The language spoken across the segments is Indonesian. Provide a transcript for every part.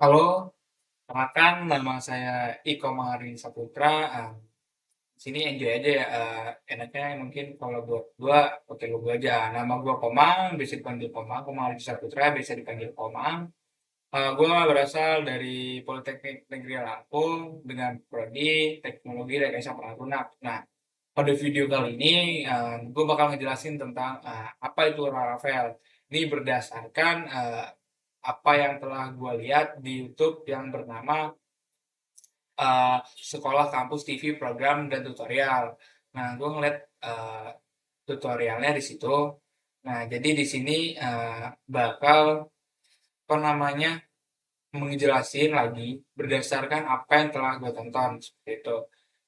Halo, perkenalkan nama saya Iko Mahari Saputra. Di sini enjoy aja ya. Enaknya mungkin kalau buat gua pakai lu gua aja. Nama gua Komang, bisa dipanggil Komang. Komang Mahari Saputra, bisa dipanggil Komang. Gua berasal dari Politeknik Negeri Lampung dengan prodi Teknologi Rekayasa Perangkat. Nah, pada video kali ini gue bakal ngejelasin tentang apa itu Laravel. Ini berdasarkan apa yang telah gue lihat di YouTube yang bernama Sekolah Kampus TV Program dan Tutorial. Nah, gue ngeliat tutorialnya di situ. Nah, jadi di sini bakal apa namanya menjelasin lagi berdasarkan apa yang telah gue tonton seperti itu.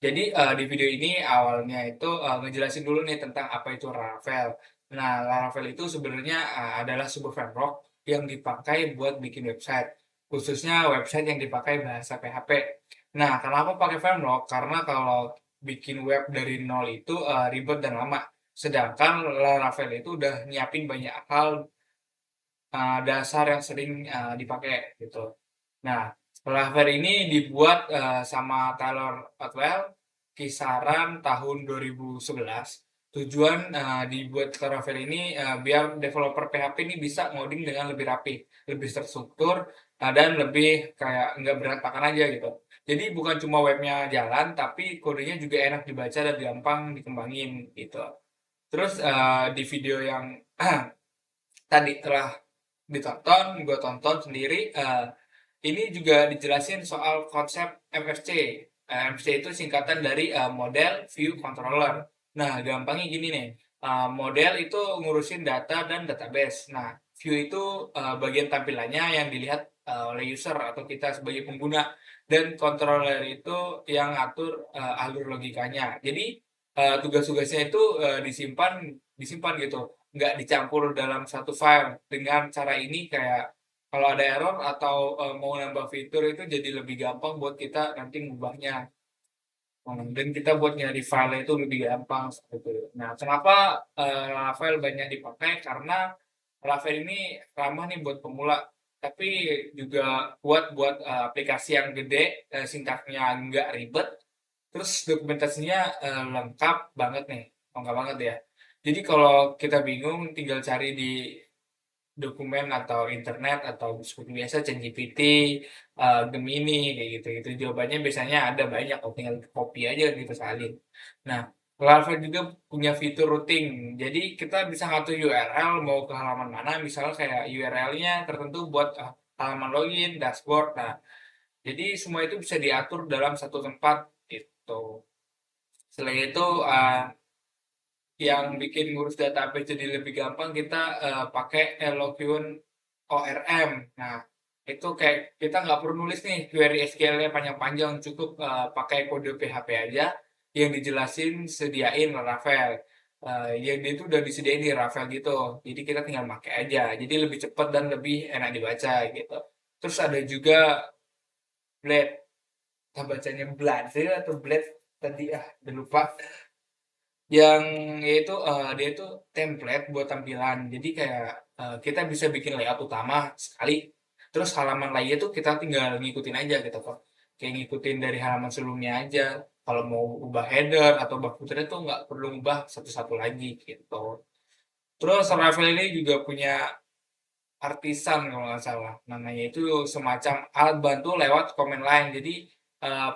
Jadi di video ini awalnya itu ngejelasin dulu nih tentang apa itu Laravel. Nah, Laravel itu sebenarnya adalah sebuah framework yang dipakai buat bikin website, khususnya website yang dipakai bahasa PHP. Nah, kenapa pakai framework? Karena kalau bikin web dari nol itu ribet dan lama. Sedangkan Laravel itu udah nyiapin banyak hal dasar yang sering dipakai gitu. Nah, Laravel ini dibuat sama Taylor Otwell kisaran tahun 2011. Tujuan dibuat Laravel ini biar developer PHP ini bisa ngoding dengan lebih rapi, lebih terstruktur, dan lebih kayak nggak berantakan aja gitu. Jadi bukan cuma webnya jalan, tapi kodenya juga enak dibaca dan gampang dikembangin gitu. Terus di video yang tadi telah ditonton, gue tonton sendiri. Ini juga dijelasin soal konsep MFC. MFC itu singkatan dari Model View Controller. Nah, gampangnya gini nih. Model itu ngurusin data dan database. Nah, view itu bagian tampilannya yang dilihat oleh user atau kita sebagai pengguna. Dan controller itu yang ngatur alur logikanya. Jadi, tugas-tugasnya itu disimpan disimpan gitu, nggak dicampur dalam satu file. Dengan cara ini kayak kalau ada error atau mau nambah fitur itu jadi lebih gampang buat kita nanti ngubahnya. Dan kita buat nyari file itu lebih gampang seperti itu. Nah, kenapa Laravel banyak dipakai? Karena Laravel ini ramah nih buat pemula, tapi juga kuat buat aplikasi yang gede, sintaknya nggak ribet, terus dokumentasinya lengkap banget ya. Jadi kalau kita bingung tinggal cari di dokumen atau internet atau seperti biasa ChatGPT, Gemini kayak gitu-gitu. Jawabannya biasanya ada banyak kok, tinggal copy aja gitu salin. Nah, Laravel juga punya fitur routing. Jadi kita bisa ngatur URL mau ke halaman mana, misalnya kayak URL-nya tertentu buat halaman login, dashboard. Nah, jadi semua itu bisa diatur dalam satu tempat gitu. Selain itu yang bikin ngurus database jadi lebih gampang kita pakai Eloquent ORM. Nah, itu kayak kita nggak perlu nulis nih query SQL-nya panjang-panjang, cukup pakai kode PHP aja yang dijelasin sediain Laravel. Yang dia itu udah disediain di Laravel gitu. Jadi kita tinggal pakai aja. Jadi lebih cepat dan lebih enak dibaca gitu. Terus ada juga Blade. Kita bacanya Blade sih atau Blade tadi udah lupa. Yang yaitu dia itu template buat tampilan. Jadi kayak kita bisa bikin layout utama sekali, terus halaman lainnya tuh kita tinggal ngikutin aja gitu kok. Kayak ngikutin dari halaman sebelumnya aja. Kalau mau ubah header atau ubah footer tuh nggak perlu ubah satu-satu lagi gitu. Terus Ravel ini juga punya artisan kalau nggak salah. Namanya itu semacam alat bantu lewat command line. Jadi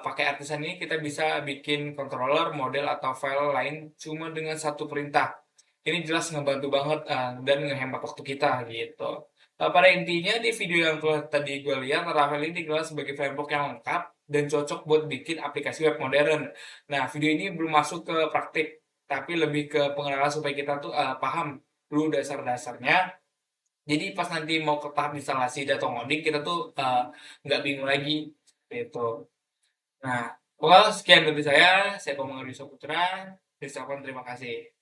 pakai artisan ini kita bisa bikin controller, model atau file lain cuma dengan satu perintah. Ini jelas ngebantu banget dan ngehemat waktu kita gitu. Pada intinya di video yang telah tadi gue lihat, Laravel ini dikenal sebagai framework yang lengkap dan cocok buat bikin aplikasi web modern. Nah, video ini belum masuk ke praktik, tapi lebih ke pengenalan supaya kita tuh paham dulu dasar-dasarnya. Jadi pas nanti mau ke tahap instalasi data ngoding kita tuh nggak bingung lagi gitu. Nah, well, sekian dari saya. Saya Komang Rizal Putra. Terima kasih.